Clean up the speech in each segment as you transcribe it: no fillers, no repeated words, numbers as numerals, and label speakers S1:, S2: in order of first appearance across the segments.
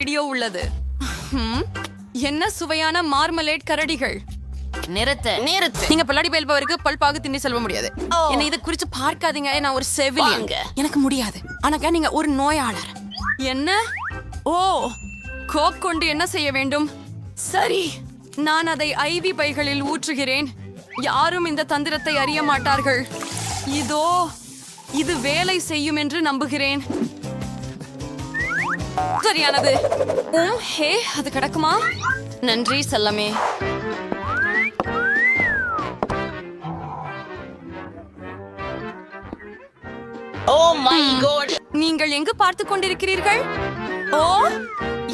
S1: Video உள்ளது. என்ன சுவையான மார்மலேட் கரடிகள்.
S2: நிறுத்து.
S1: நீங்க பல்லாடி பேல்பவருக்கு பல்பாக திண்டி செல்ல முடியாது. என்ன இதை குறிச்சு பார்க்காதீங்க. நான் ஒரு செவிலியன். எனக்கு முடியாது. ஆனாக்கா நீங்க ஒரு நோயாளர். என்ன? ஓ, கோக் கொண்டு என்ன செய்ய வேண்டும்? சரி, நான் அதை ஐவி பைகளில் ஊற்றுகிறேன். யாரும் இந்த தந்திரத்தை அறிய மாட்டார்கள். இதோ இது வேலை செய்யும் என்று நம்புகிறேன். சரியானது. ஹே, அது கிடக்குமா? நன்றி செல்லமே.
S2: Oh my God!
S1: நீங்கள் எங்கு பார்த்து கொண்டிருக்கிறீர்கள்? ஓ,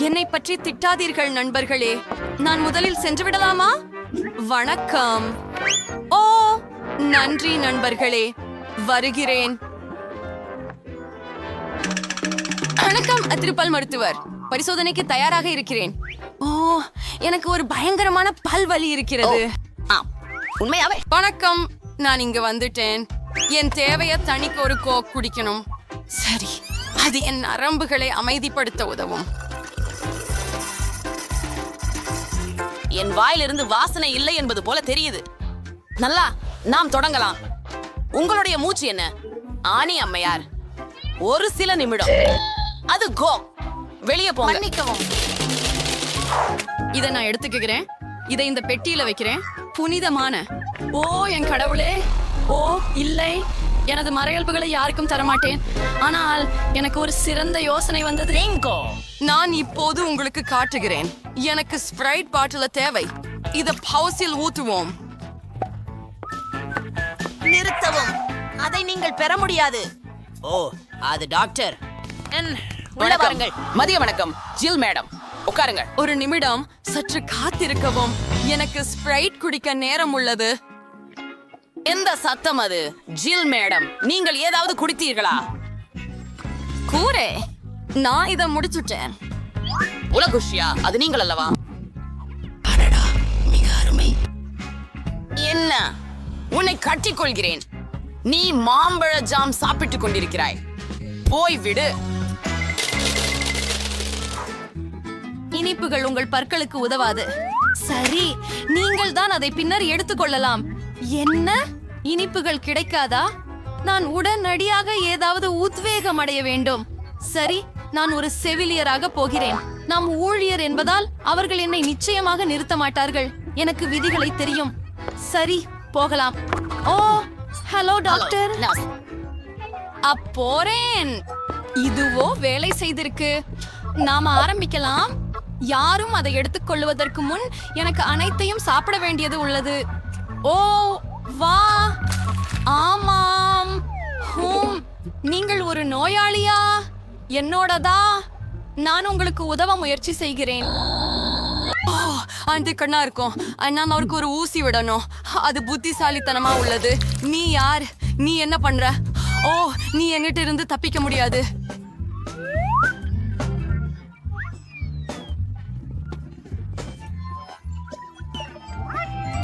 S1: என்னை பற்றி திட்டாதீர்கள் நண்பர்களே. நான் முதலில் சென்று விடலாமா? வணக்கம். ஓ, நன்றி நண்பர்களே. வருகிறேன். வணக்கம் அதிர்பல் மருத்துவர். பரிசோதனைக்கு தயாராக இருக்கிறேன். ஓ, எனக்கு ஒரு பயங்கரமான பல் வலி இருக்கிறது.
S2: உண்மையாவே?
S1: வணக்கம், நான் இங்க வந்துட்டேன். என் தேவையை தனிக்கு ஒரு கோக் குடிக்கணும். சரி, அது என் நரம்புகளை அமைதிப்படுத்த உதவும்.
S2: என் வாயிலிருந்து வாசனை இல்லை என்பது போல தெரியுது. நல்லா, நாம் தொடங்கலாம். உங்களுடைய மூச்சு என்ன? ஆனி அம்மையார், ஒரு சில நிமிடம். அது கோ. வெளியே போங்க.
S1: மன்னிக்கவும். இதை நான் எடுத்துக்கிறேன். இதை இந்த பெட்டியில வைக்கிறேன். புனிதமான. ஓ என் கடவுளே. ஓ இல்லை, எனது மறையல்புகளை யாருக்கும் தரமாட்டேன். ஆனால் எனக்கு ஒரு சிறந்த யோசனை வந்தது. நான் இப்போது உங்களுக்கு காட்டுகிறேன். எனக்கு ஸ்ப்ரைட் பாட்டில தேவை. இத ஹவுஸில் ஊத்துவோம்.
S2: நிறுத்தவும். அதை நீங்கள் பெற முடியாது. ஓ, அது டாக்டர். உள்ள வாருங்கள். மதிய வணக்கம் ஜில் மேடம். உட்காருங்க.
S1: ஒரு நிமிடம், சற்று காத்திருக்கவும். எனக்கு ஸ்ப்ரைட் குடிக்க நேரம் உள்ளது.
S2: எந்த சத்தம் அது? ஜில் மேடம், நீங்கள் ஏதாவது குடித்தீர்களா?
S1: கூரே, நான் இதை முடிச்சுட்டேன்.
S2: உலகுஷியா, அது நீங்கள் அல்லவா?
S1: மிக அருமை.
S2: என்ன? உன்னை கட்டிக்கொள்கிறேன். நீ மாம்பழ ஜாம் சாப்பிட்டுக் கொண்டிருக்கிறாய். போய் விடு.
S1: இனிப்புகள் உங்கள் பற்களுக்கு உதவாது. சரி, நீங்கள் தான் அதை பின்னர் எடுத்துக்கொள்ளலாம். என்ன? இனிப்புகள் கிடைக்காதா? நான் உடனடியாக ஏதாவது உத்வேகம் அடைய வேண்டும். சரி, நான் ஒரு செவிலியராக போகிறேன். நாம் ஊழியர் என்பதால் அவர்கள் என்னை நிச்சயமாக நிறுத்த மாட்டார்கள். எனக்கு விதிகளை தெரியும். சரி, போகலாம். ஓ, ஹலோ டாக்டர். அப்போறேன். இதுவோ வேலை செய்திருக்கு. நாம ஆரம்பிக்கலாம். யாரும் அதை எடுத்துக்கொள்வதற்கு முன் எனக்கு அனைத்தையும் சாப்பிட வேண்டியது உள்ளது. ஓ வா. ஆமாம். நீங்கள் ஒரு நோயாளியா? என்னோடதா? நான் உங்களுக்கு உதவ முயற்சி செய்கிறேன். அந்த கண்ணா இருக்கும். நான் அவருக்கு ஒரு ஊசி விடணும். அது புத்திசாலித்தனமா உள்ளது. நீ யார்? நீ என்ன பண்ற? ஓ, நீ என்கிட்ட இருந்து தப்பிக்க முடியாது.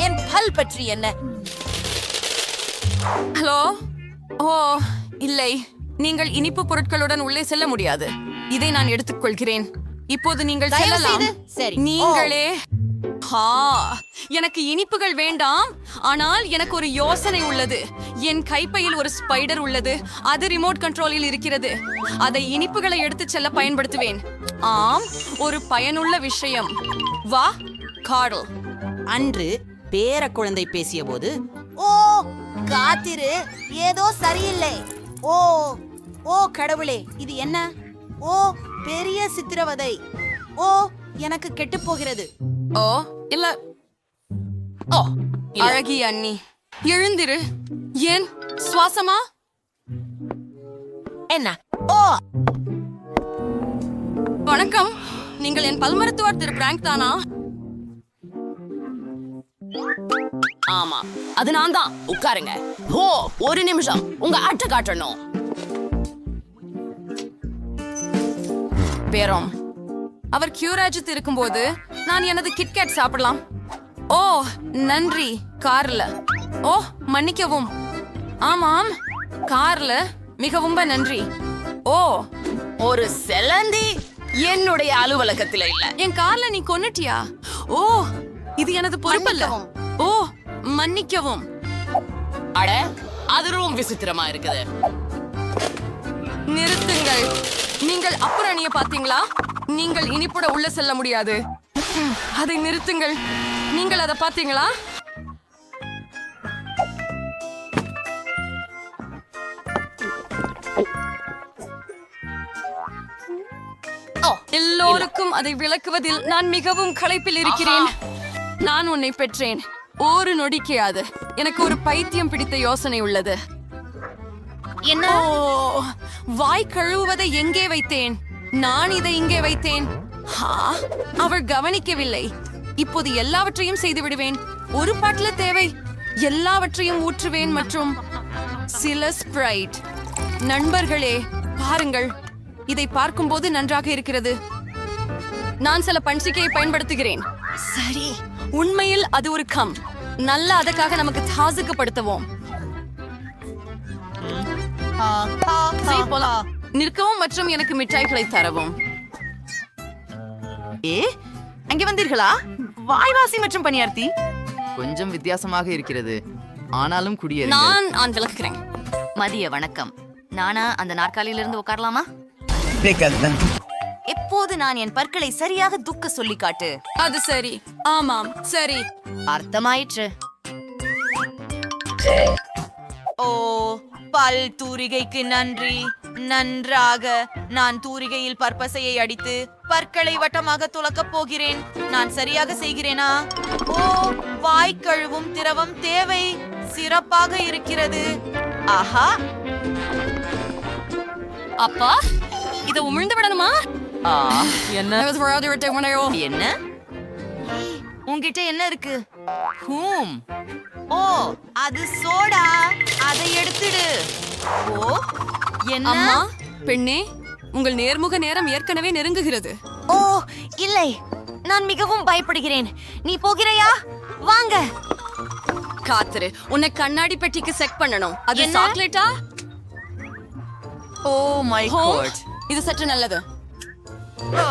S2: என் பல் பற்றி என்ன?
S1: ஹலோ. ஓ இல்லை, நீங்கள் இனிப்பு பொருட்களுடன் உள்ளே செல்ல முடியாது. இதை நான் எடுத்துக்கொள்கிறேன். இப்போது நீங்கள் செல்லலாம்.
S2: சரி,
S1: நீங்களே. எனக்கு இனிப்புகள் வேண்டாம். ஆனால் எனக்கு ஒரு யோசனை உள்ளது. என் கைப்பையில் ஒரு ஸ்பைடர் உள்ளது. அது ரிமோட் கண்ட்ரோலில் இருக்கிறது. அதை இனிப்புகளை எடுத்து செல்ல பயன்படுத்துவேன். ஆம், ஒரு பயனுள்ள விஷயம். வா கார்ல்.
S3: அன்று பேர குழந்தை பேசிய போது,
S4: ஓ காத்திரு, ஏதோ சரியில்லை. ஓ ஓ கடவுளே, இது என்ன? ஓ பெரிய சித்திரவதை. ஓ எனக்கு கெட்டு போகிறது.
S1: ஓ இல்ல.
S2: ஓ,
S1: அழகிய அண்ணி, எழுந்திரு. ஏன் சுவாசமா?
S2: என்ன?
S4: ஓ
S1: வணக்கம், நீங்கள் என் பல் மருத்துவர் திரு பிராங்க் தானா?
S2: ஆமா, அது நான் தான். உட்காருங்க. ஓ, ஒரு நிமிஷம், உங்க அட்டை காட்டணும்.
S1: பேரோம், அவர் கியூராஜித் இருக்கும்போது நான் எனது கிட்கேட் சாப்பிடலாம். ஓ நன்றி கார்ல. ஓ மன்னிக்கவும். ஆமாம், கார்ல மிகவும் நன்றி. ஓ
S2: ஒரு செலந்தி. என்னுடைய அலுவலகத்துல இல்ல.
S1: என் கார்ல நீ கொன்னுட்டியா? ஓ, இது எனது பொறுப்பல்ல. ஓ, மன்னிக்கவும்.
S2: அட, அது ரொம்ப விசித்திரமா இருக்குது.
S1: நிறுத்துங்கள். நீங்கள் அப்புறம் அணிய பாத்தீங்களா? நீங்கள் இனிப்புட உள்ள செல்ல முடியாது. அதை நிறுத்துங்கள். நீங்கள் அதை பாத்தீங்களா? எல்லோருக்கும் அதை விளக்குவதில் நான் மிகவும் களைப்பில் இருக்கிறேன். நான் உன்னை பெற்றேன். ஒரு நொடிக்கையாது. எனக்கு ஒரு பைத்தியம் பிடித்த யோசனை உள்ளது.
S4: என்ன?
S1: ஓ, வாய் கழுவுவதை எங்கே வைத்தேன்? நான் இதை இங்கே வைத்தேன். அவள் கவனிக்கவில்லை. இப்போது எல்லாவற்றையும் செய்து விடுவேன். ஒரு பாட்டில தேவை. எல்லாவற்றையும் ஊற்றுவேன் மற்றும் சில ஸ்ப்ரைட். நண்பர்களே, பாருங்கள். இதை பார்க்கும்போது நன்றாக இருக்கிறது. நான் சில பன்சிக்கையை பயன்படுத்துகிறேன். சரி, உண்மையில் அது ஒரு கம். நல்ல அதற்காக நமக்கு தாசுக்கப்படுத்துவோம். சரி, போலாம். நிற்கவும் மற்றும் எனக்கு மிட்டாய்களை தரவும்.
S5: அங்கே வந்தீர்களா? வாய்வாசி மற்றும் பணியார்த்தி கொஞ்சம் வித்தியாசமாக இருக்கிறது, ஆனாலும் குடியேறுங்கள்.
S1: நான் விளக்குகிறேன்.
S4: மதிய வணக்கம். நானா அந்த நாற்காலியிலிருந்து உட்காரலாமா? எப்போது நான் என் பற்களை சரியாக துக்க சொல்லி காட்டு.
S1: அது சரி. ஆமாம், சரி.
S4: அர்த்தமாயிற்று.
S5: ஓ, பல் தூரிகைக்கு நன்றி. நன்றாக. நான் தூரிகையில் பற்பசையை அடித்து பற்களை வட்டமாக துலக்கப் போகிறேன். நான் சரியாக செய்கிறேனா? ஓ, வாய் கழுவும் திரவம் தேவை. சிறப்பாக இருக்கிறது. ஆஹா,
S1: அப்பா, இதை உமிழ்ந்து விடணுமா?
S5: என்ன
S4: என்ன? உன்கிட்ட என்ன இருக்கு?
S5: ஹூம்,
S4: ஓ, அது சோடா. அதை எடுத்துடு. ஓ, என்ன?
S1: அம்மா, பெண்ணே, உங்கள் நேர்முக நேரம் ஏற்கனவே நெருங்குகிறது.
S4: ஓ, இல்லை. நான் மிகவும் பயப்படுகிறேன். நீ போகிறாயா? வாங்க.
S1: காத்துரு, உன்னை கண்ணாடி பெட்டிக்கு செக் பண்ணணும். அது
S4: என்ன?
S1: சாக்லேட்டா?
S5: Oh my god.
S1: இது சற்று நல்லது.
S5: ஓ,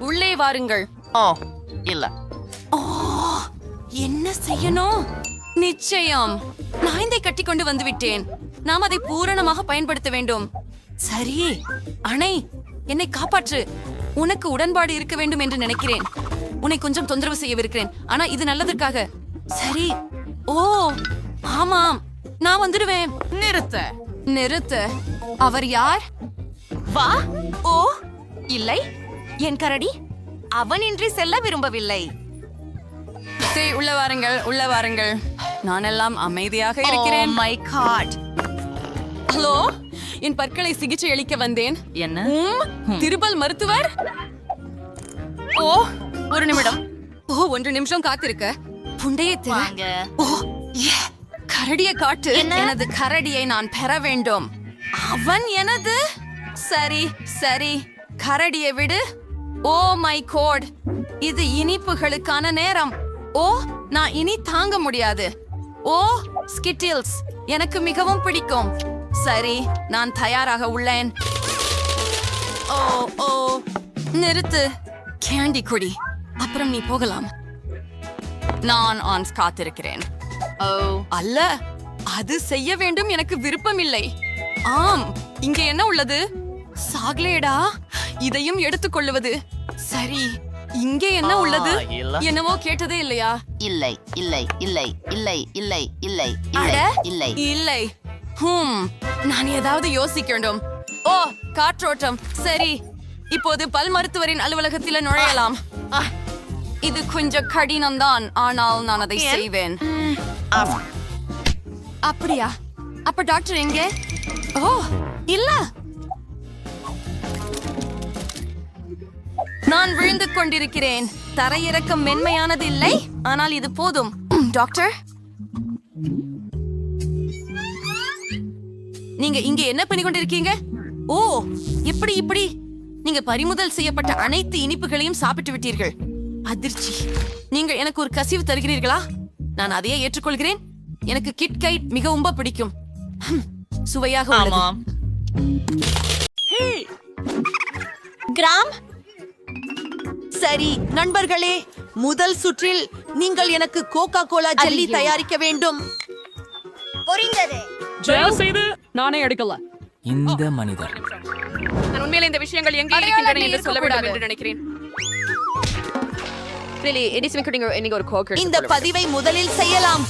S1: உள்ளே வாருங்கள்.
S5: ஓ, இல்ல.
S1: என்ன செய்யணும்? நிச்சயம். நான் இதை கட்டி கொண்டு வந்து விட்டேன். நாம் அதை பூரணமாக பயன்படுத்த வேண்டும். சரி, அணை, என்னை காப்பாற்று. உனக்கு உடன்பாடு இருக்க வேண்டும் என்று நினைக்கிறேன். உன்னை கொஞ்சம் தொந்தரவு செய்யவிருக்கிறேன், ஆனா இது நல்லதற்காக. சரி. ஓ, ஆமாம், நான் வந்துடுவேன். நிறுத்து. அவர் யார்?
S4: வா. ஓ, இல்லை. என் கரடி அவனின்றி செல்ல விரும்பவில்லை.
S1: சரி, உள்ள வாருங்கள். நான் எல்லாம் அமைதியாக இருக்கிறேன்.
S5: My God.
S1: ஹலோ, என் பற்களை சிகிச்சை அளிக்க வந்தேன்.
S5: என்ன?
S1: திருபல் மருத்துவர்? ஓ, ஒரு நிமிடம். ஓ, 1 நிமிஷம் காத்திருக்க. புண்டையை திற.
S4: வாங்க.
S1: ஓ, கரடியை காட்டு.
S4: என்ன?
S1: எனது கரடியை நான் பெற வேண்டும். அவன் எனது. சரி, கரடியை விடு. ஓ மை கோட், இது இனிப்புகளுக்கான நேரம். ஓ, நான் இனி தாங்க முடியாது. ஓ, ஸ்கிட்டில்ஸ் எனக்கு மிகவும் பிடிக்கும். சரி, நான் தயாராக உள்ளேன். ஓ, நிறுத்து. கேண்டி குடி, அப்புறம் நீ போகலாம். நான் ஆன்ஸ் காத்திருக்கிறேன். ஓ, அல்ல, அது செய்ய வேண்டும். எனக்கு விருப்பமில்லை. ஆம், இங்கே என்ன உள்ளது? சாக்லேடா? இதையும் எடுத்துக்கொள்ளுவது. சரி, இங்கே என்ன உள்ளது? என்னவோ கேட்டதே இல்லையா?
S4: இல்லை.
S1: அட, இல்லை. நான் ஏதாவது யோசிக்க வேண்டும். ஓ, காற்றோட்டம். சரி, இப்போது பல் மருத்துவரின் அலுவலகத்தில் நுழையலாம். இது கொஞ்சம் கடினம்தான், ஆனால் நான் அதை செய்வேன். அப்படியா? அப்ப டாக்டர் எங்கே? ஓ, இல்ல. நான் விழுந்து கொண்டிருக்கிறேன். தரையிறக்கம் மென்மையானது இல்லை, ஆனால் இது போதும். டாக்டர், நீங்க இங்க என்ன பண்ணி கொண்டிருக்கீங்க? ஓ, இப்படி நீங்க பறிமுதல் செய்யப்பட்ட அனைத்து இனிப்புகளையும் சாப்பிட்டு விட்டீர்கள். அதிர்ச்சி. நீங்கள் எனக்கு ஒரு கசிவு தருகிறீர்களா? நான் அதையே ஏற்றுக்கொள்கிறேன். எனக்கு கிட்கைட் மிகவும் பிடிக்கும். சுவையாக உள்ளது.
S4: கிராம்.
S3: சரி நண்பர்களே, முதல் சுற்றில் நீங்கள் எனக்கு கோகா கோலா ஜெல்லி தயாரிக்க வேண்டும்.
S4: புரிந்தது.
S6: தயவு செய்து நானே எடுக்கல.
S7: இந்த மனிதர்
S6: நான் உண்மையிலே இந்த விஷயங்கள் எங்கே இருக்கின்றன என்று சொல்ல வேண்டும் என்று நினைக்கிறேன்.
S3: இந்த பதிவை முதலில் செய்யலாம்.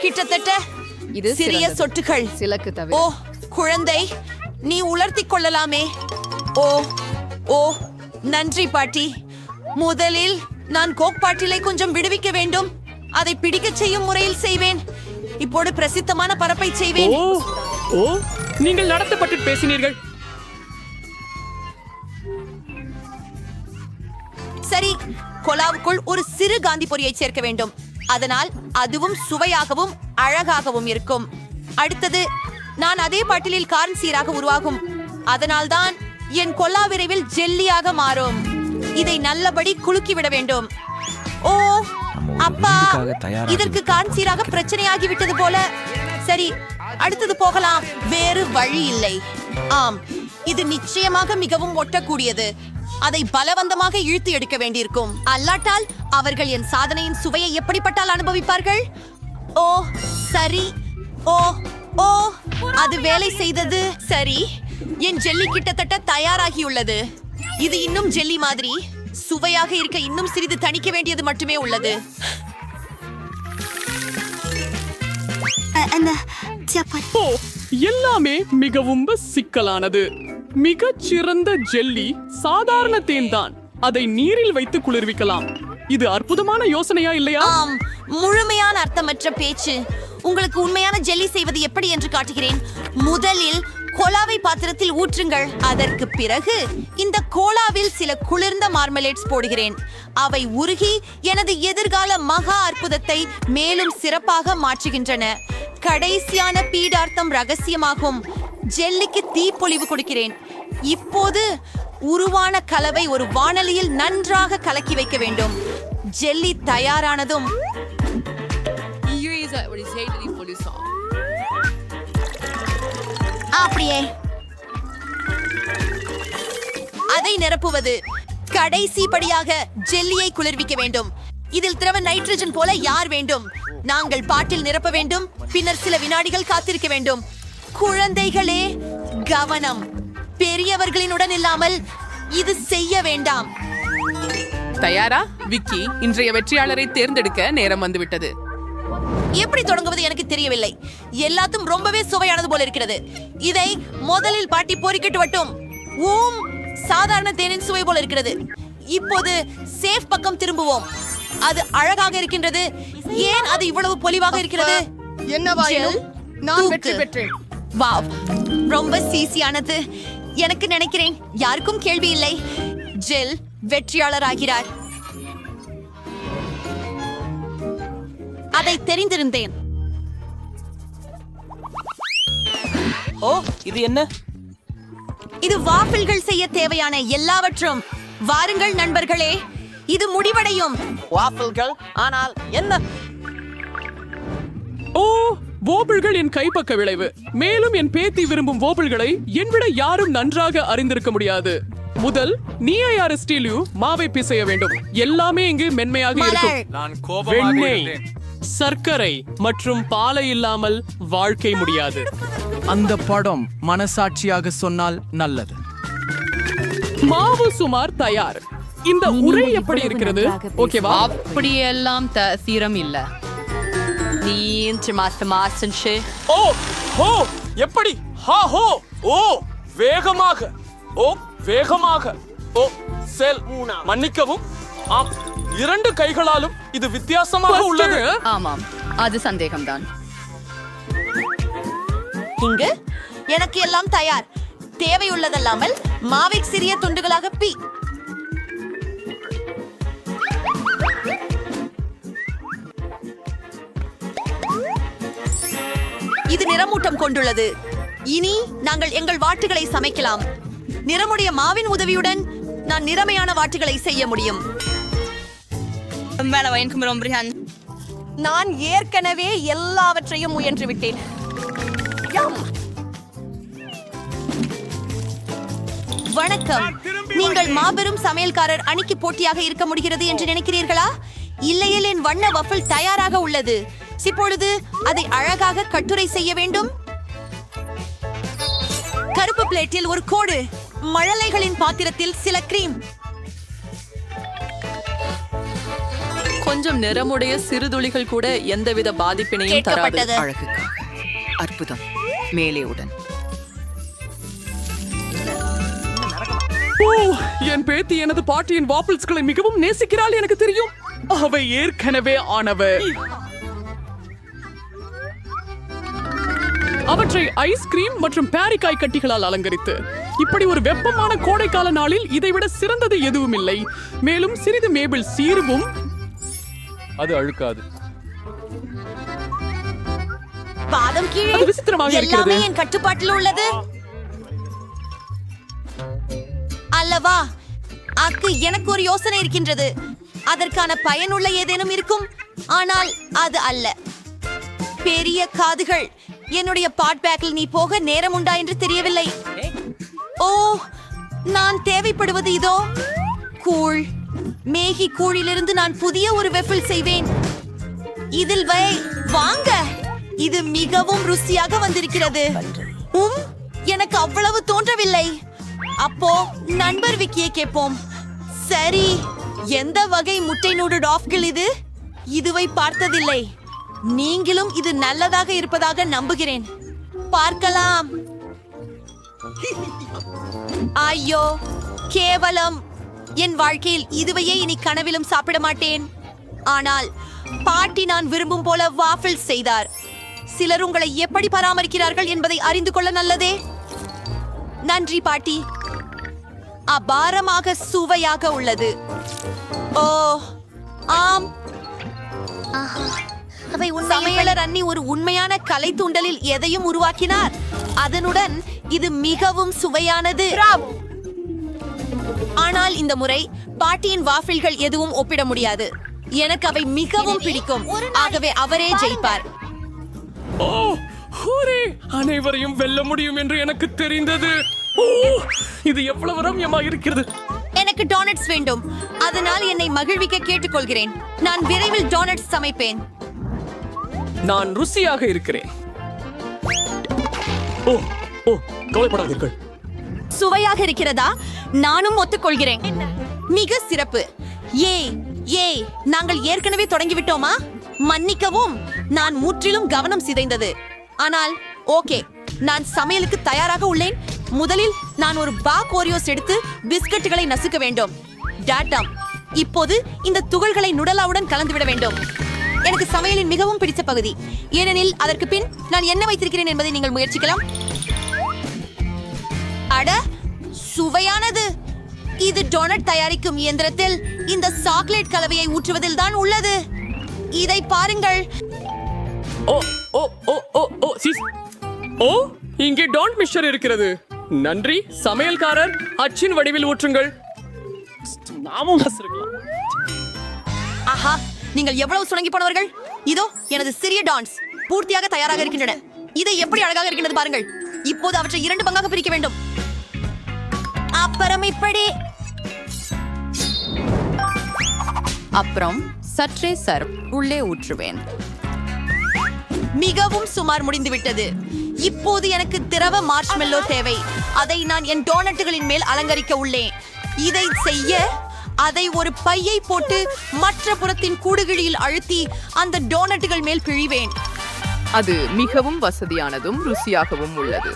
S3: கிட்டத்தட்ட
S1: இது
S3: சிறிய சொட்டுகள்.
S1: சிலக்கு தவிர
S3: ஓ குழந்தை, நீ உலர்த்தி கொள்ளலாமே. ஓ ஓ நன்றி பாட்டி. முதலில் நான் கோக் பாட்டிலை கொஞ்சம் விடுவிக்க வேண்டும். அதை பிடிக்கச் செய்யும் முறையில் செய்வேன். இப்போது பிரசித்தமான பரப்பை செய்வேன்.
S6: ஓ ஓ நீங்கள் நடத்தப்பட்டு பேசினீர்கள்.
S3: சரி, கொலாவுக்குள் ஒரு சிறு காந்தி பொரியை சேர்க்க வேண்டும். அதனால் அதுவும் சுவையாகவும் அழகாகவும் இருக்கும். அடுத்தது, நான் அதே பாட்டிலில் கார்ன் சீராக உருவாகும். அதனால்தான் என் கொல்லா விரைவில் ஜெல்லியாக மாறும். இதை நல்லபடி குலுக்கி விட வேண்டும். ஓ அப்பா, இதற்கு கார்ன் சீராக பிரச்சனையாகிவிட்டது போல. சரி, அடுத்தது போகலாம். வேறு வழி இல்லை. ஆம், இது நிச்சயமாக மிகவும் ஒட்டக்கூடியது. அதை பலவந்தமாக இழுத்து எடுக்க வேண்டியிருக்கும். அல்லாட்டால் அவர்கள் என் சாதனையின் சுவையை எப்படிப்பட்டால் அனுபவிப்பார்கள்? ஓ சரி, ஓ ஓ அது வேலை செய்தது. சரி, என் ஜெல்லி கிட்டத்தட்ட தயாராகியுள்ளது. இது இன்னும் ஜெல்லி மாதிரி சுவையாக இருக்க இன்னும் சிறிது தணிக்க வேண்டியது மட்டுமே உள்ளது.
S6: ஓ எல்லாமே மிகவும் சிக்கலானது. மிகச் சிறந்த ஜெல்லி சாதாரண தேன் தான். அதை நீரில் வைத்து குளிர்விக்கலாம். இது அற்புதமான யோசனையா இல்லையா?
S3: ஆம், முழுமையான அர்த்தமற்ற பேச்சு. உங்களுக்கு உண்மையான ஜெல்லி செய்வது எப்படி என்று காட்டுகிறேன். முதலில் கோலாவை பாத்திரத்தில் ஊற்றுங்கள். அதற்கு பிறகு இந்த கோலாவில் சில குளிர்ந்த மார்மலேட்ஸ் போடுகிறேன். அவை உருகி எனது எதிர்கால மகா அற்புதத்தை மேலும் சிறப்பாக மாற்றுகின்றன. கடைசியான பீடார்த்தம் ரகசியமாகும். ஜெல்லிக்கு தீப்பொழிவு கொடுக்கிறேன். இப்போது உருவான கலவை ஒரு வாணலியில் நன்றாக கலக்கி வைக்க வேண்டும். ஜெல்லி தயாரானதும் அப்படியே அதை நிரப்புவது. கடைசி படியாக ஜெல்லியை குளிர்விக்க வேண்டும். இதில் திரவ நைட்ரஜன் போல யார் வேண்டும். நாங்கள் பாட்டில் நிரப்ப வேண்டும். பின்னர் சில வினாடிகள் காத்திருக்க வேண்டும். குழந்தைகளே கவனம், பெரியவர்களினுடன் இல்லாமல் இது செய்ய வேண்டாம்.
S8: தயாரா விக்கி? இன்றைய வெற்றியாளரை தேர்ந்தெடுக்க நேரம் வந்துவிட்டது.
S3: எப்படி தொடங்குவது எனக்கு தெரியவில்லை. எல்லாத்தும் ரொம்பவே சுவையானது போல இருக்கிறது. இதை முதலில் பாட்டி பொறிக்கிட்டு வட்டும். சாதாரண தேனின் சுவை போல இருக்கிறது. இப்போது சேஃப் பக்கம் திரும்புவோம். அது அழகாக இருக்கின்றது. ஏன் அது இவ்வளவு பொலிவாக இருக்கிறது? நான் வெற்றி பெற்றேன். வாவ், ரொம்ப சீசியானது. எனக்கு நினைக்கிறேன் யாருக்கும் கேள்வி இல்லை. ஜெல் வெற்றியாளர் ஆகிறார். அதை தெரிந்திருந்தேன்.
S7: ஓ இது என்ன?
S3: இது வாஃபிள்கள் செய்ய தேவையான எல்லாவற்றும். வாருங்கள் நண்பர்களே, இது முடிவடையும்.
S5: வாஃபிள்கள்? ஆனால் என்ன?
S6: ஓ வோபிள்கள் என் கைப்பக்க விளைவு. மேலும் என் பேத்தி விரும்பும் வோபிள்களை என்விட யாரும் நன்றாக அறிந்திருக்க முடியாது. முதல் நீயாரிஸ்டிலியூ மாவை பிசைய வேண்டும். எல்லாமே இங்கு மென்மையாக இருக்கும். வெண்ணெய், சர்க்கரை மற்றும் பாலை இல்லாமல் வாழ்க்கை முடியாது.
S7: அந்த படம் மனசாட்சியாக சொன்னால் நல்லது.
S6: மாவு சுமார் தயார். இந்த உரை எப்படி இருக்கிறது? ஓகேவா?
S1: அப்படியெல்லாம் தீரம் இல்ல.
S6: ஓ ஹோ எப்படி? ஹா ஹோ ஓ வேகமாக. ஓ வேகமாக. ஓ செல் மன்னிக்கவும். ஆம், 2 கைகளாலும் இது வித்தியாசமாக உள்ளது.
S1: ஆமாம், அது சந்தேகம்தான்.
S3: இங்கு எனக்கு எல்லாம் தயார். தேவையுள்ளதல்லாமல் மாவை சிறிய துண்டுகளாக இது நிறமூட்டம் கொண்டுள்ளது. இனி நாங்கள் எங்கள் வாட்டுகளை சமைக்கலாம். நிறமுடைய மாவின் உதவியுடன் நான் நிறமையான வாட்டுகளை செய்ய முடியும். நான் ஏற்கனவே எல்லாவற்றையும் முயன்று விட்டேன். வணக்கம். நீங்கள் மாபெரும் சமையல்காரர் அணிக்கு போட்டியாக இருக்க முடிகிறது என்று நினைக்கிறீர்களா? இல்லையில் என் வண்ண வஃபிள் தயாராக உள்ளது. இப்பொழுது அதை அழகாக கட்டுரை செய்ய வேண்டும். கருப்பு பிளேட்டில் ஒரு கோடு, மழலைகளின் பாத்திரத்தில் சில கிரீம்.
S9: கொஞ்சம் நிறமுடைய சிறுதுளிகள் கூட எந்தவித பாதிப்பினையும் தராது.
S3: கேட்கப்பட்டது.
S9: அழகுக்காக அற்புதம். மேலே உடன்
S6: ஓ, என் பேத்தி எனது பாட்டியின் வாப்பிள்ஸ்களை மிகவும் நேசிக்கிறாள், எனக்கு தெரியும். அவை ஏற்கனவே ஆனவை. அவற்றை ஐஸ்கிரீம் மற்றும் பேரிக்காய் கட்டிகளால் அலங்கரித்து, இப்படி ஒரு வெப்பமான கோடைக்கால நாளில் இதைவிட சிறந்தது எதுவும் இல்லை. மேலும் சிறிது மேபிள் சீருவும் அது அழுக்காது.
S3: பாதம் கீழே
S6: அது விசித்திரமாக இருக்கிறது.
S3: எல்லாமே என் கட்டுப்பாட்டில் உள்ளது அல்லவா? அக்கு எனக்கு ஒரு யோசனை இருக்கின்றது. அதற்கான பயனுள்ள ஏதேனும் இருக்கும், ஆனால் அது அல்ல. பெரிய காதுகள். என்னுடைய பாட் பேக்கில் நீ போக நேரம் உண்டா என்று தெரியவில்லை. ஓ, நான் தேவைப்படுவது இதோ கூழ். மேகி கூழிலிருந்து நான் புதிய ஒரு வெஃபிள் செய்வேன். இதில் வாங்க. இது மிகவும் ருசியாக வந்திருக்கிறது. எனக்கு அவ்வளவு தோன்றவில்லை. அப்போ நண்பர் விக்கியை கேட்போம். சரி, எந்த வகை முட்டை நூடு டாஃப்கள் இது? இதுவை பார்த்ததில்லை. நீங்களும் இது நல்லதாக இருப்பதாக நம்புகிறேன். பார்க்கலாம். ஐயோ, கேவலம். என் வாழ்க்கையில் இதுவையே இனி கனவிலும் சாப்பிட மாட்டேன். ஆனால் பாட்டி நான் விரும்பும் போல வாஃபிள் செய்தார். சிலர் உங்களை எப்படி பராமரிக்கிறார்கள் என்பதை அறிந்து கொள்ள நல்லதே. நன்றி பாட்டி. அபாரமாக சுவையாக உள்ளது. ஓ ஆம், சமையலர் அண்ணி ஒரு உண்மையான கலை தூண்டலில் எதையும் உருவாக்கினார். அதனுடன் இது மிகவும் சுவையானது. ஆனால் இந்த முறை பாட்டியின் வாஃபிள்கள் எதுவும் ஒப்பிட முடியாது. எனக்கு அவை மிகவும் பிடிக்கும். ஆகவே அவரே ஜெயிப்பார்.
S6: ஓ, ஹூரே! அனைவரையும் வெல்ல முடியும் என்று எனக்கு தெரிந்தது. ஓ, இது எவ்வளவு ரம்யமாக இருக்கிறது.
S3: எனக்கு டோனட்ஸ் வேண்டும். அதனால் என்னை மகிழ்விக்க கேட்டுக்கொள்கிறேன். நான் விரைவில் டோனட்ஸ் சமைப்பேன்.
S6: நான் ருசியாக இருக்கிறேன். ஓ ஓ, கவலைப்படாதீர்கள்.
S3: சுவையாக இருக்கிறதா? நானும் ஒத்துக்கொள்கிறேன். மிக சிறப்பு. ஏய் ஏய், நாங்கள் ஏற்கனவே தொடங்கிவிட்டோமா? மன்னிக்கவும், நான் முற்றிலும் கவனம் சிதைந்தது. ஆனால் ஓகே, நான் சமையலுக்கு தயாராக உள்ளேன். முதலில் நான் ஒரு பாக் ஓரியோஸ் எடுத்து பிஸ்கட்டுகளை நசுக்க வேண்டும். டாட்டம். இப்போது இந்த துகள்களை நுடலாவுடன் கலந்துவிட வேண்டும். எனக்கு சமையலின் மிகவும் பிடித்த பகுதி, ஏனெனில் அதற்கு பின் நான் என்ன வைத்திருக்கிறேன் என்பதை நீங்கள் முயற்சிக்கலாம். அட, சுவையானது. இது டோனட் தயாரிக்கும் இயந்திரத்தில் இந்த சாக்லேட் கலவையை ஊற்றுவதில் தான் உள்ளது. இதை பாருங்கள்.
S6: ஓ ஓ ஓ ஓ ஓ சீஸ். ஓ, இங்கே டோன்ட் மிக்சர் இருக்கிறது. நன்றி சமையல்காரர். அச்சின் வடிவில் ஊற்றுங்கள். நாமும் ரசிக்கலாம்.
S3: ஆஹா, நீங்கள் எவ்வளவு சுணங்கி போனவர்கள். இதோ எனது சிறிய டான்ஸ் பூர்த்தியாக தயாராக இருக்கின்றன. இதை எப்படி அழகாக இருக்கின்றது பாருங்கள். இப்போது அவற்றை 2 பங்காக பிரிக்க வேண்டும். அப்புறம் இப்படி.
S1: அப்புறம் சற்றே சர்வ் உள்ளே ஊற்றுவேன்.
S3: மிகவும் சுமார் முடிந்துவிட்டது. இப்போது எனக்கு திரவ மார்ஷ்மெல்லோ தேவை. அதை நான் என் டோனட்டுகளின் மேல் அலங்கரிக்க உள்ளேன். இதை செய்ய அதை ஒரு பையை போட்டு மற்ற புறத்தின் கூடுகிழியில் அழுத்தி அந்த டோனட்டுகள் மேல் பிழிவேன்.
S8: அது மிகவும் வசதியானதும் ருசியாகவும் உள்ளது.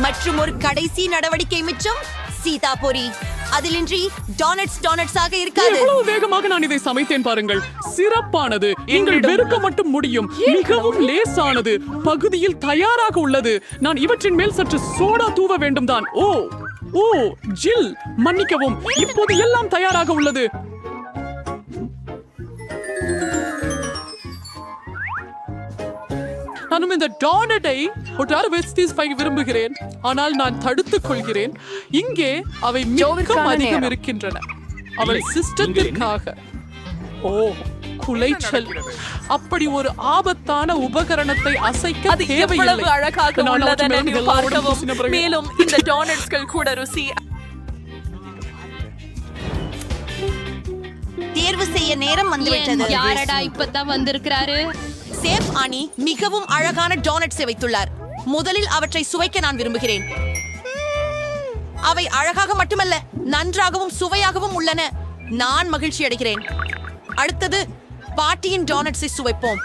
S3: மற்றும் ஒரு கடைசி நடவடிக்கை மிச்சம் சீதாபுரி. அதிலின்றி டோனட்ஸாக இருக்காது.
S6: எவ்வளவு வேகமாக நான் இதை சமைத்தேன் பாருங்கள். சிறப்பானது. நீங்கள் வெறுக்க மட்டும் முடியும். மிகவும் லேசானது. பகுதியில் தயாராக உள்ளது. நான் இவற்றின் மேல் சற்று சோடா தூவ வேண்டும் தான். ஓ ஓ ஜில், மன்னிக்கவும். இப்போது எல்லாம் தயாராக உள்ளது. நானும் இந்த டோனட்டை ஒட்டார வெஸ்டீஸ் பை விரும்புகிறேன். ஆனால் நான் தடுத்துக் கொள்கிறேன். இங்கே அவை மிகவும் அதிகம் இருக்கின்றன. அவள் சிஸ்டத்திற்காக. ஓ, குலைச்சல். அப்படி ஒரு ஆபத்தான உபகரணத்தை அசைக்க தேவையில்லை.
S9: அழகாக உள்ளதென பார்க்கவும். மேலும் இந்த டோனட்ஸ்கள் கூட ருசி.
S3: செய்ய நேரம் வந்துவிட்டது.
S1: யாரடா இப்பதான் வந்திருக்கிறாரு?
S3: சேஃப் ஆனி மிகவும் அழகான டோனட்ஸை வைத்துள்ளார். முதலில் அவற்றை சுவைக்க நான் விரும்புகிறேன். அவை அழகாக மட்டுமல்ல, நன்றாகவும் சுவையாகவும் உள்ளன. நான் மகிழ்ச்சி அடைகிறேன். அடுத்தது பாட்டியின் டோனட்ஸை சுவைப்போம்.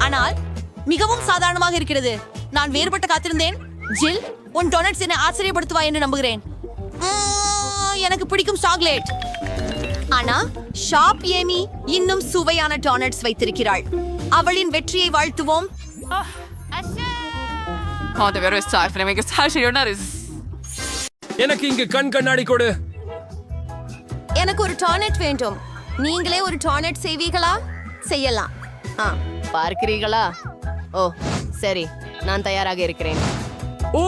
S3: ஆனால் மிகவும் சாதாரணமாக இருக்கிறது. நான் வேறுபட்ட காத்திருந்தேன். ஜில், உன் டோனட்ஸ் என்னை ஆச்சரியப்படுத்துவா என்று நம்புகிறேன். எனக்கு பிடிக்கும் சாக்லேட். ஆனா ஷாப் ஏமி இன்னும் சுவையான டோனட்ஸ் வைத்திருக்கிறாள். அவளின் வெற்றியை வாழ்த்துவோம்.
S6: எனக்கு இங்கு கண் கண்ணாடி கொடு.
S3: எனக்கு ஒரு டானட் வேண்டும். நீங்களே ஒரு டானட் செய்வீங்களா? செய்யலாம்.
S2: பார்க்கிறீர்களா? ஓ சரி, நான் தயாராக இருக்கிறேன்.
S6: ஓ,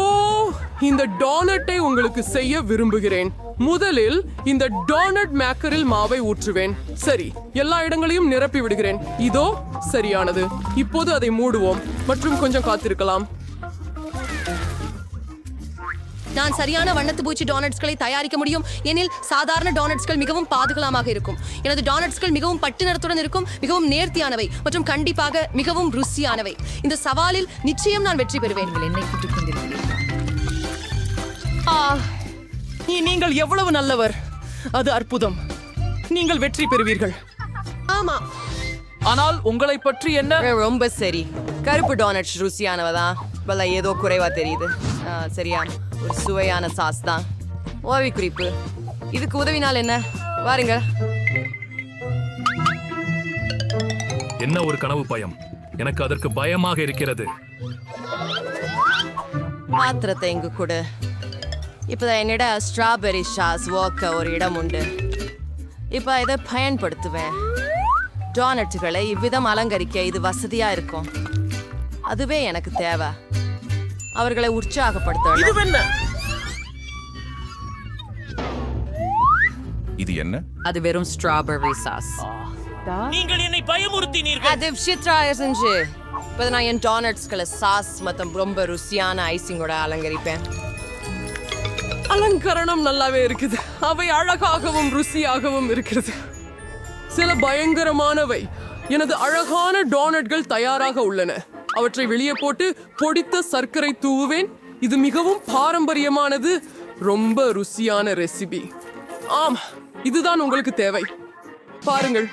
S6: இந்த டோனட்டை உங்களுக்கு செய்ய விரும்புகிறேன். முதலில் இந்த டோனட் மேக்கரில் மாவை ஊற்றுவேன். சரி, எல்லா இடங்களையும் நிரப்பி விடுகிறேன். இதோ சரியானது. இப்போது அதை மூடுவோம் மற்றும் கொஞ்சம் காத்திருக்கலாம்.
S3: நான் சரியான வண்ணத்து பூச்சி டோனட்ஸ்களை தயாரிக்க முடியும் எனில் சாதாரண டோனட்ஸ்கள் மிகவும் பாதுகாப்பாக இருக்கும். எனது டோனட்ஸ்கள் மிகவும் பட்டு நிறத்துடன் இருக்கும், மிகவும் நேர்த்தியானவை மற்றும் கண்டிப்பாக மிகவும் ருசியானவை. இந்த சவாலில் நிச்சயம் நான் வெற்றி பெறுவேன்.
S6: நீங்கள் எவ்வளவு நல்லவர்! அது அற்புதம். நீங்கள் வெற்றி பெறுவீர்கள்.
S3: ஆமா,
S7: ஆனால் உங்களை பற்றி என்ன?
S2: ரொம்ப சரி. கருப்பு டோனட்ஸ் ருசியானவதான். ஏதோ குறைவா தெரியுது. சரியா, ஒரு சுவையான சாஸ் தான். ஓவி குறிப்பு, இதுக்கு உதவினால் என்ன? வாருங்க.
S10: என்ன ஒரு கனவு பயம்! எனக்கு அதற்கு பயமாக இருக்கிறது.
S2: பாத்திரத்தை இங்கு கொடு. இப்பதான் என்னிட ஸ்ட்ராபெரி சாஸ் ஓக்க ஒரு இடம் உண்டு. இப்ப இதை பயன்படுத்துவேன். டோனட்களை இவ்விதம் அலங்கரிக்க இது வசதியா இருக்கும். அதுவே எனக்கு தேவை. அவர்களை உற்சாகப்படுத்த.
S10: இது என்ன?
S9: அது வெறும் ஸ்ட்ராபெர்ரி சாஸ்.
S7: நீங்கள் என்னை பயமுறுத்தினீர்கள்.
S2: அது விசித்ரா செஞ்சு இப்ப நான் என் டோனட்ஸ்களை சாஸ் மற்றும் ரொம்ப ருசியான ஐசிங்கோட அலங்கரிப்பேன்.
S6: அலங்கரணம் நல்லாவே இருக்குது. அவை அழகாகவும் ருசியாகவும் இருக்கிறது. சில பயங்கரமானவை. எனது அழகான டோனட்கள் தயாராக உள்ளன. அவற்றை வெளியே போட்டு பொடித்த சர்க்கரை தூவுவேன். இது மிகவும் பாரம்பரியமானது, ரொம்ப ருசியான ரெசிபி. ஆம், இதுதான் உங்களுக்கு தேவை. பாருங்கள்,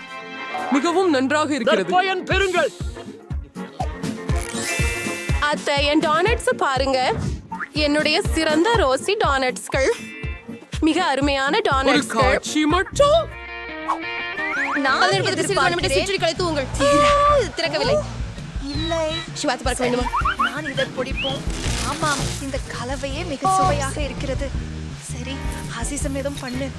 S6: மிகவும் நன்றாக இருக்கிறது.
S7: பயன் பெறுங்கள்.
S1: அத்தை, என் டோனட்ஸ் பாருங்க. என்னுடைய சிறந்த ரோசி டோனட்ஸ்கள். மிக அருமையான
S6: ஒரு
S1: டோனட்ஸ்கள்.
S6: காட்சி மட்டும்.
S3: திறக்கவில்லை.
S4: இல்லை,
S3: சிவாத்து பார்க்க வேண்டுமா?
S4: நான் இதை பிடிப்போம். ஆமாம், இந்த கலவையே மிக சுவையாக இருக்கிறது. சரி, ஹசிசம் ஏதும் பண்ணு.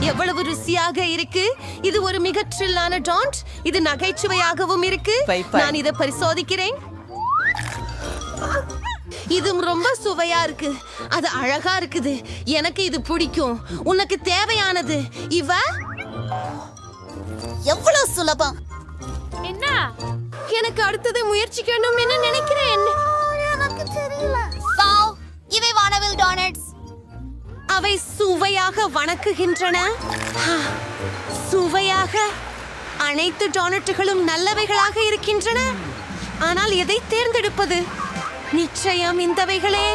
S3: எவ்வளவு ருசியாக இருக்கு! இது ஒரு மிக த்ரில்லான டான்ட். இது நகைச்சுவையாகவும் இருக்கு. நான் இதை பரிசோதிக்கிறேன். இது ரொம்ப சுவையா இருக்கு. அது அழகா இருக்குது. எனக்கு இது பிடிக்கும். உனக்கு தேவையானது இவ எவ்வளவு சுலபம்.
S4: என்ன?
S3: எனக்கு அடுத்தது முயற்சிக்கணும் என நினைக்கிறேன்.
S4: எனக்கு தெரியல. இவை வானவில் டோனட்ஸ்.
S3: அவை சுவையாக வணக்குகின்றன. சுவையாக. அனைத்து டோனட்டுகளும் நல்லவைகளாக இருக்கின்றன. ஆனால் எதை தேர்ந்தெடுப்பது? நிச்சயம் இந்தவைகளே.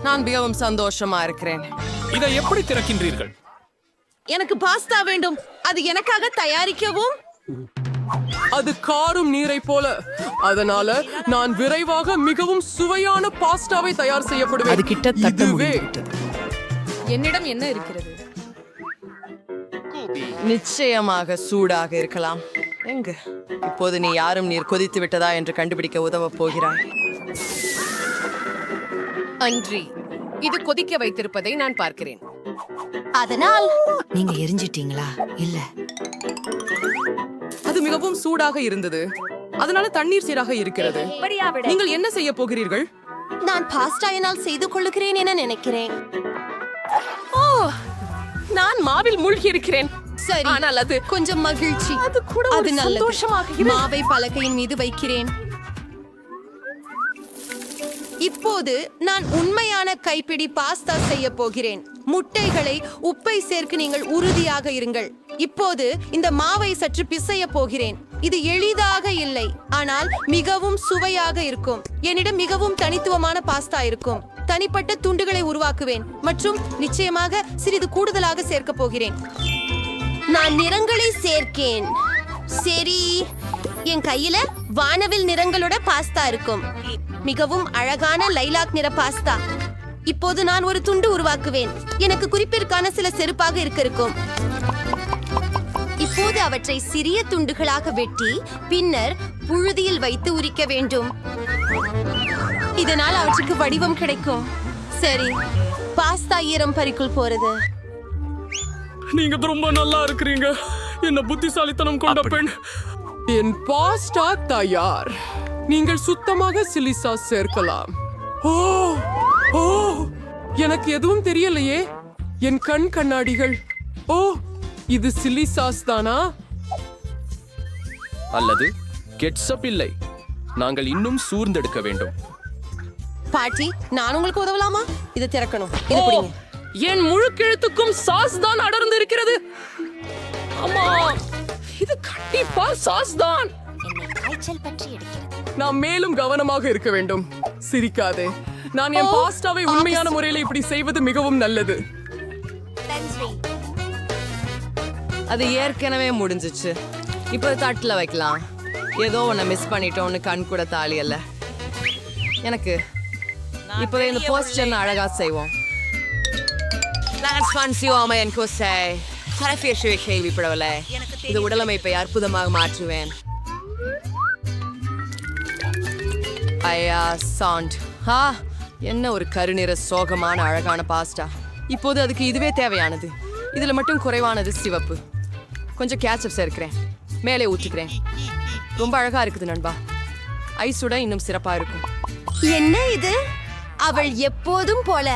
S2: நான் மிகவும் சந்தோஷமா இருக்கிறேன்.
S10: இதை எப்படி திறக்கின்றீர்கள்?
S3: எனக்கு பாஸ்தா வேண்டும். அது எனக்காக தயாரிக்கவும்.
S6: அது காரும் நீரை போல. அதனால நான் விரைவாக மிகவும் சுவையான பாஸ்தாவை தயார் செய்யப்படுவேன்.
S9: அது கிட்டத்தட்ட
S6: இதுவே.
S1: என்னிடம் என்ன இருக்கிறது?
S2: நிச்சயமாக சூடாக இருக்கலாம். எங்கு இப்போது நீ யாரும் நீர் கொதித்து விட்டதா என்று கண்டுபிடிக்க உதவ போகிறாய்.
S1: அன்றி, இது கொதிக்க வைத்திருப்பதை நான் பார்க்கிறேன்.
S3: அதனால்
S4: நீங்க எரிஞ்சிட்டீங்களா? இல்ல,
S6: அது மிகவும் சூடாக இருந்தது. அதனால தண்ணீர் சீராக இருக்கிறது. நீங்கள் என்ன செய்ய போகிறீர்கள்?
S3: நான் பாஸ்தா என்னால் செய்து கொள்ளுகிறேன் என நினைக்கிறேன்.
S1: நான் மாவில் மூழ்கி இருக்கிறேன்.
S3: சரி,
S1: ஆனால் அது
S3: கொஞ்சம் மகிழ்ச்சி.
S1: அது கூட ஒரு
S3: அது நல்லது.
S1: சந்தோஷமாகிறது.
S3: மாவை பலகையின் மீது வைக்கிறேன். இப்போது நான் உண்மையான கைப்பிடி பாஸ்தா செய்ய போகிறேன். முட்டைகளை உப்பை சேர்க்க நீங்கள் உறுதியாக இருங்கள். இப்போது இந்த மாவை சற்று பிசைய போகிறேன். இது எளிதாக இல்லை, ஆனால் மிகவும் சுவையாக இருக்கும். என்னிடம் மிகவும் தனித்துவமான பாஸ்தா இருக்கும். தனிப்பட்ட துண்டுகளை உருவாக்குவேன் மற்றும் நிச்சயமாக சிறிது கூடுதலாக சேர்க்க போகிறேன். நான் நிறங்களை சேர்க்கேன். சரி, என் கையில வானவில் நிறங்களோட பாஸ்தா இருக்கும். மிகவும் அழகான லைலாக் நிற பாஸ்தா. இப்போது நான் ஒரு துண்டு உருவாக்குவேன். எனக்கு குறிப்பிற்கான சில செருப்பாக இருக்கும். இப்போது அவற்றை சிறிய துண்டுகளாக வெட்டி பின்னர் புழுதியில் வைத்து உரிக்க வேண்டும். இதனால் அவற்றுக்கு வடிவம் கிடைக்கும். சரி, பாஸ்தா ஈரம் பறிக்குள் போறது.
S6: நீங்க ரொம்ப நல்லா இருக்கிறீங்க. என்ன புத்திசாலித்தனம் கொண்ட பெண். என் பாஸ்டா தயார். நீங்கள் சுத்தமாக சில்லி சாஸ் சேர்க்கலாம். ஓ ஓ, எனக்கு எதுவும் தெரியலையே. என் கண் கண்ணாடிகள். ஓ, இது சில்லி சாஸ் தானா?
S11: அல்லது கெட்சப் இல்லை. நாங்கள் இன்னும் சூர்ந்தெடுக்க வேண்டும்.
S3: பாட்டி, நான் உங்களுக்கு உதவலாமா? இது திறக்கணும். இது பிடிங்க.
S6: என் முழு கெழுத்துக்கும் சாஸ் தான் அடர்ந்து இருக்கிறது. ஆமா, இது கண்டிப்பா சாஸ் தான். நாம் மேலும் கவனமாக இருக்க வேண்டும். சிரிக்காதே. நான் என் பாஸ்டாவை உண்மையான முறையில் இப்படி செய்வது மிகவும் நல்லது.
S5: அது ஏற்கனவே முடிஞ்சிச்சு. இப்போ தட்டில் வைக்கலாம். ஏதோ ஒன்று மிஸ் பண்ணிட்டோம்னு கண் கூட தாலி அல்ல எனக்கு. இப்போவே இந்த போஸ்டர் அழகா செய்வோம். கேள்விப்படவில்லை. இது உடலமைப்பை அற்புதமாக மாற்றுவேன். ஐயா சவுண்ட். என்ன ஒரு கருநிற சோகமான அழகான பாஸ்டா. இப்போது அதுக்கு இதுவே தேவையானது. இதுல மட்டும் குறைவானது சிவப்பு. கொஞ்சம் கேட்சப் சேர்க்கிறேன். மேலே ஊற்றுக்கிறேன். ரொம்ப அழகா இருக்குது நண்பா. ஐஸுட இன்னும் சிறப்பா இருக்கும்.
S3: என்ன இது? அவள் எப்போதும் போல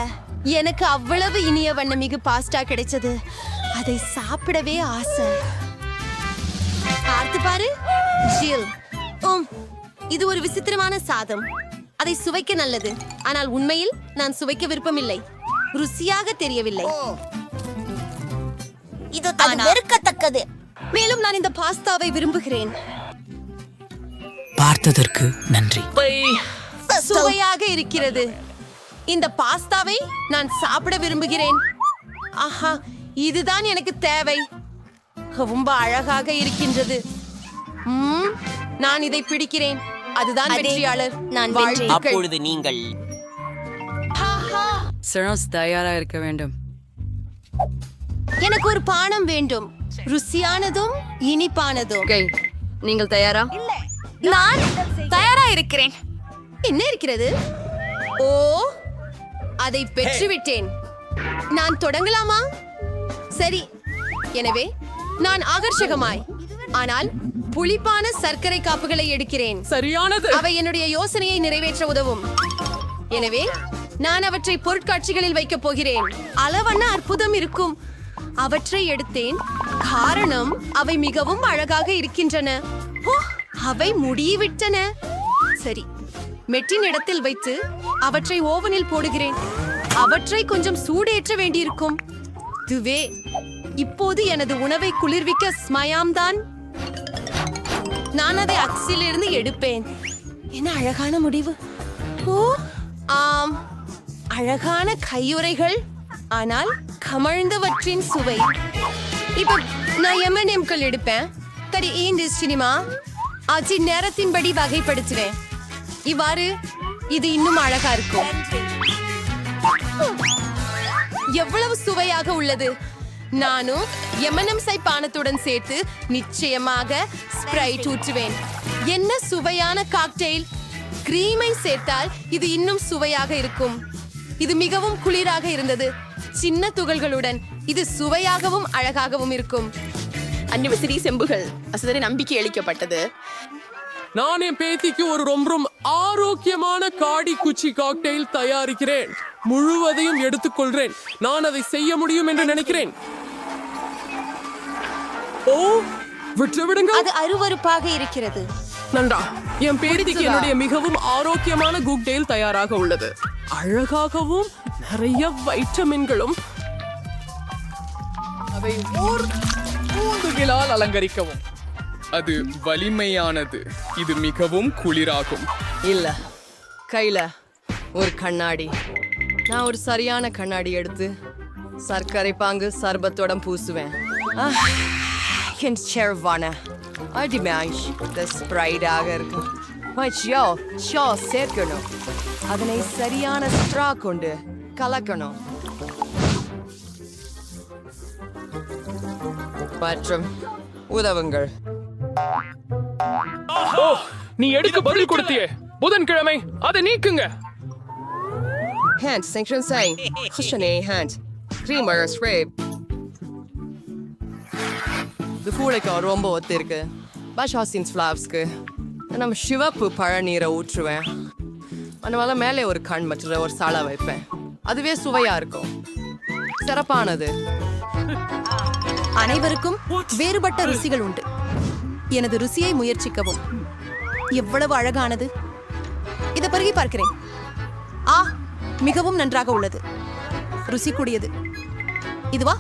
S3: எனக்கு அவ்வளவு இனிய வண்ணமிகு பாஸ்டா கிடைச்சது. அதை சாப்பிடவே ஆசை. பார்த்து பாரு ஜில். இது ஒரு விசித்திரமான சாதம். அதை சுவைக்க நல்லது, ஆனால் உண்மையில் நான் சுவைக்க விருப்பமில்லை. ருசியாக தெரியவில்லை. இது வெறுக்கத்தக்கது. மேலும் நான் இந்த பாஸ்தாவை விரும்புகிறேன்.
S5: பார்த்ததற்கு நன்றி.
S3: சுவையாக இருக்கிறது. இந்த பாஸ்தாவை நான் சாப்பிட விரும்புகிறேன். ஆஹா, இதுதான் எனக்கு தேவை. ரொம்ப அழகாக இருக்கின்றது. நான் இதை பிடிக்கிறேன். அதுதான் வெற்றியாளர். நான்
S5: அப்பொழுது நீங்கள் தயாரா இருக்க வேண்டும்.
S3: எனக்கு ஒரு பானம் வேண்டும். ருசியானதும் இனிப்பானதும்.
S5: நீங்கள் தயாரா?
S1: நான் தயாரா இருக்கிறேன்.
S3: என்ன இருக்கிறது? ஓ, அதை பெற்றுவிட்டேன். நான் தொடங்கலாமா? சரி, எனவே நான் ஆகர்ஷகமாய் ஆனால் புளிப்பான சர்க்கரை காப்புகளை எடுக்கிறேன்.
S6: சரியானது.
S3: அவை என்னுடைய யோசனையை நிறைவேற்ற உதவும். எனவே நான் அவற்றை பொருட்காட்சிகளில் வைக்கப் போகிறேன். அளவண்ண அற்புதம் இருக்கும். அவற்றை எடுத்தேன். காரணம் அவை மிகவும் அழகாக இருக்கின்றன. அவை முடிவிட்டன. சரி, மெட்டின் இடத்தில் வைத்து அவற்றை ஓவனில் போடுகிறேன். அவற்றை கொஞ்சம் சூடேற்ற வேண்டியிருக்கும். இதுவே இப்போது எனது உணவை குளிர்விக்க ஸ்மயாம்தான். நான் அதை அச்சிலிருந்து எடுப்பேன். என்ன அழகான முடிவு. ஓ ஆம், அழகான கையுறைகள், ஆனால் கமழ்ந்தவற்றின் சுவை. இப்ப நான் M&Mகள் எடுப்பேன். கடி இந்த சினிமா ஆச்சி நேரத்தின்படி வகைப்படுத்துவேன். இவ்வாறு இது இன்னும் அழகா இருக்கும். எவ்வளவு சுவையாக உள்ளது. நானும் M&M's பானத்துடன் சேர்த்து நிச்சயமாக ஸ்ப்ரைட் ஊற்றுவேன். என்ன சுவையான காக்டெயில். கிரீமை சேர்த்தால் இது இன்னும் சுவையாக இருக்கும். இது மிகவும் குளிராக இருந்தது. சின்ன துகள்களுடன் இது சுவையாகவும் அழகாகவும் இருக்கும்.
S2: அன்னிவசரி செம்புகள் அசதரை நம்பிக்கை அளிக்கப்பட்டது.
S6: நான் என் பேத்திக்கு ஒரு ரொம்ப ஆரோக்கியமான காடி குச்சி காக்டெயில் தயாரிக்கிறேன். முழுவதையும் எடுத்துக்கொள்றேன். நான் அதை செய்ய முடியும் என்று நினைக்கிறேன். ஓ, விட்டுவிடுங்க.
S3: அது அருவருப்பாக இருக்கிறது.
S6: நன்றா, என் பேத்திக்கு என்னுடைய மிகவும் ஆரோக்கியமான குக்டேல் தயாராக உள்ளது. அழகாகவும் நிறைய வைட்டமின்களும். அதை ஊந்துகளால் அலங்கரிக்கவும்.
S11: அது வலிமையானது. இது மிகவும் குளிராகும்.
S5: இல்ல, கையில ஒரு கண்ணாடி. நான் ஒரு சரியான கண்ணாடி எடுத்து சர்க்கரை பாங்கு சர்பத்தோட பூசுவேன். என் செர்வான அடிமேஷ் ஸ்ப்ரைடாக இருக்கு. சேர்க்கணும். அதனை சரியான ஸ்ட்ரா கொண்டு கலக்கணும். மற்றும் உதவுங்கள்.
S6: ஓ, நீ எடுக்க பதில் கொடுத்தியே. புதன்கிழமை அதை நீக்குங்க.
S5: Hand sanction saying, Hushane hand, creamer spray. இது பூளைக்கு ரொம்ப ஒத்து இருக்கு. பாஷாசின்ஸ் ஃப்ளாப்ஸ்க்கு நம்ம சிவப்பு பழநீரை ஊற்றுவேன். அதனால மேலே ஒரு கண் மற்றும் ஒரு சாலை வைப்பேன். அதுவே சுவையா இருக்கும். சிறப்பானது.
S3: அனைவருக்கும் வேறுபட்ட ருசிகள் உண்டு. எனது ருசியை முயற்சிக்கவும். எவ்வளவு அழகானது. இதை பருகி பார்க்கிறேன். மிகவும் நன்றாக உள்ளது. ருசி கூடியது. இதுவா?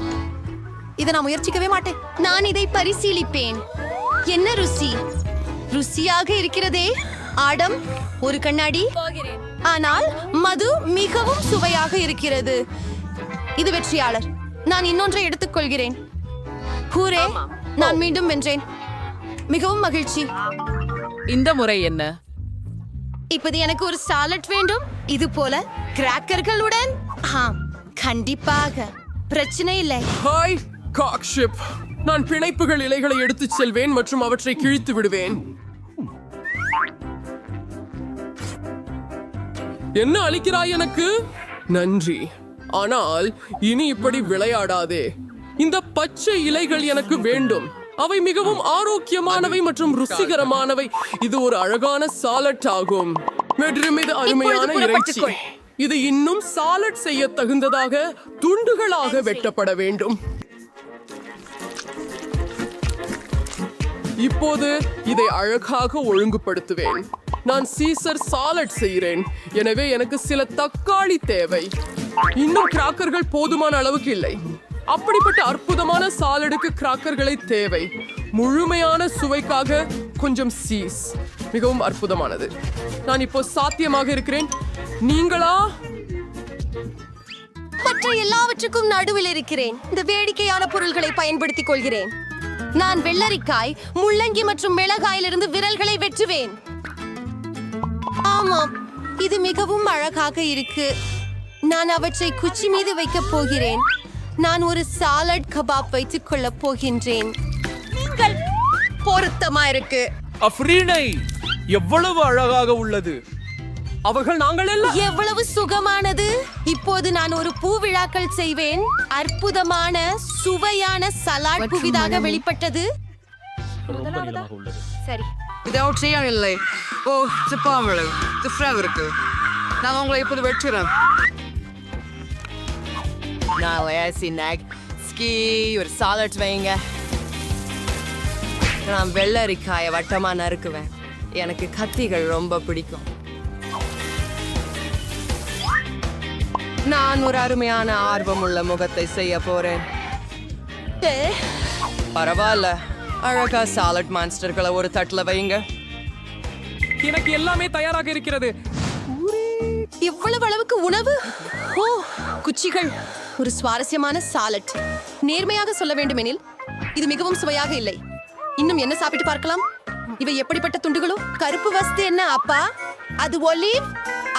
S3: இதை நான் முயற்சிக்கவே மாட்டேன். நான் இதை பரிசீலிப்பேன். என்ன ருசி? ருசியாக இருக்கிறதே. ஆடம் ஒரு கண்ணாடி. ஆனால் மது மிகவும் சுவையாக இருக்கிறது. இது வெற்றியாளர். நான் இன்னொன்றை எடுத்துக்கொள்கிறேன். ஹூரே, நான் மீண்டும் வென்றேன். மிகவும் மகிழ்ச்சி.
S9: இந்த முறை என்ன?
S3: இப்போது எனக்கு ஒரு சாலட் வேண்டும். இது போல கிராக்கர்களுடன். கண்டிப்பாக பிரச்சனை இல்லை.
S6: ஹாய் காக்ஷிப். நான் பிணைப்புகள் இலைகளை எடுத்துச் செல்வேன் மற்றும் அவற்றை கிழித்து விடுவேன். என்ன அளிக்கிறாய் எனக்கு? நன்றி. ஆனால் இனி இப்படி விளையாடாதே. இந்த பச்சை இலைகள் எனக்கு வேண்டும். அவை மிகவும் ஆரோக்கியமானவை மற்றும் ருசிகரமானவை. இது ஒரு அழகான சாலட் ஆகும். மற்றும் இது அருமையான இறைச்சி. இது இன்னும் சாலட் செய்ய தகுந்ததாக துண்டுகளாக வெட்டப்பட வேண்டும். இப்போது இதை அழகாக ஒழுங்குபடுத்துவேன். நான் சீசர் சாலட் செய்கிறேன். எனவே எனக்கு சில தக்காளி தேவை. இன்னும் கிராக்கர்கள் போதுமான அளவுக்கு இல்லை. அப்படிப்பட்ட அற்புதமான சாலடுக்கு கிராக்கர்களை தேவை. முழுமையான சுவைக்காக கொஞ்சம் சீஸ். மிகவும் அற்புதமானது. நான் இப்போ சாத்தியமாக இருக்கிறேன். நீங்களா?
S3: மற்ற எல்லாவற்றுக்கும் நடுவில் இருக்கிறேன். இந்த வேடிக்கையான பொருள்களை பயன்படுத்திக் கொள்கிறேன். நான் வெள்ளரிக்காய், முள்ளங்கி மற்றும் மிளகாயிலிருந்து விரல்களை வெட்டுவேன். ஆமாம், இது மிகவும் அழகாக இருக்கு. நான் அவற்றை குச்சி மீது வைக்கப் போகிறேன். நான் ஒரு சாலட் கபாப் வைத்துக் கொள்ளப் போகின்றேன். நீங்கள் பொருத்தமா இருக்கு.
S7: அஃப்ரீனை எவ்வளவு அழகாக உள்ளது.
S6: அவர்கள் நாங்கள் எல்லாம்
S3: எவ்வளவு சுகமானது. இப்போது நான் ஒரு பூவிழாக்கள் செய்வேன். அற்புதமான சுவையான சலாட் புதிதாக வெளிப்பட்டது.
S4: சரி,
S5: இதோட இல்லை. ஓ, சிப்பாமலை இருக்கு. நான் உங்களை இப்போது வெட்டுறேன். ஒரு சாலட் வைங்க. நான் வெள்ளரிக்காயை வட்டமா நறுக்குவேன். எனக்கு கத்திகள் ரொம்ப பிடிக்கும். நான் ஒரு அருமையான ஆர்வமுள்ள முகத்தை செய்ய போறேன். பரவாயில்ல, அழகா சாலட் மான்ஸ்டர்களை ஒரு தட்டுல வைங்க.
S6: எனக்கு எல்லாமே தயாராக இருக்கிறது.
S3: இவ்வளவு அளவுக்கு உணவு. ஓ, குச்சிகள். ஒரு சுவாரஸ்யமான சாலட். நேர்மையாக சொல்ல வேண்டுமெனில் இது மிகவும் சுவையாக இல்லை. இன்னும் என்ன சாப்பிட்டு பார்க்கலாம்? இவை எப்படிப்பட்ட துண்டுகளோ? கருப்பு வஸ்து என்ன அப்பா? அது ஒலிவ்.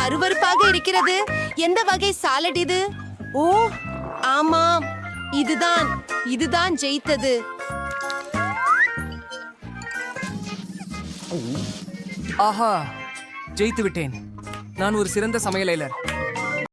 S3: அருவருப்பாக இருக்கிறது. எந்த வகை சாலட் இது? ஓ ஆமாம், இதுதான் ஜெயித்தது.
S12: ஆஹா, ஜெயித்து விட்டேன். நான் ஒரு சிறந்த சமையலாளர்.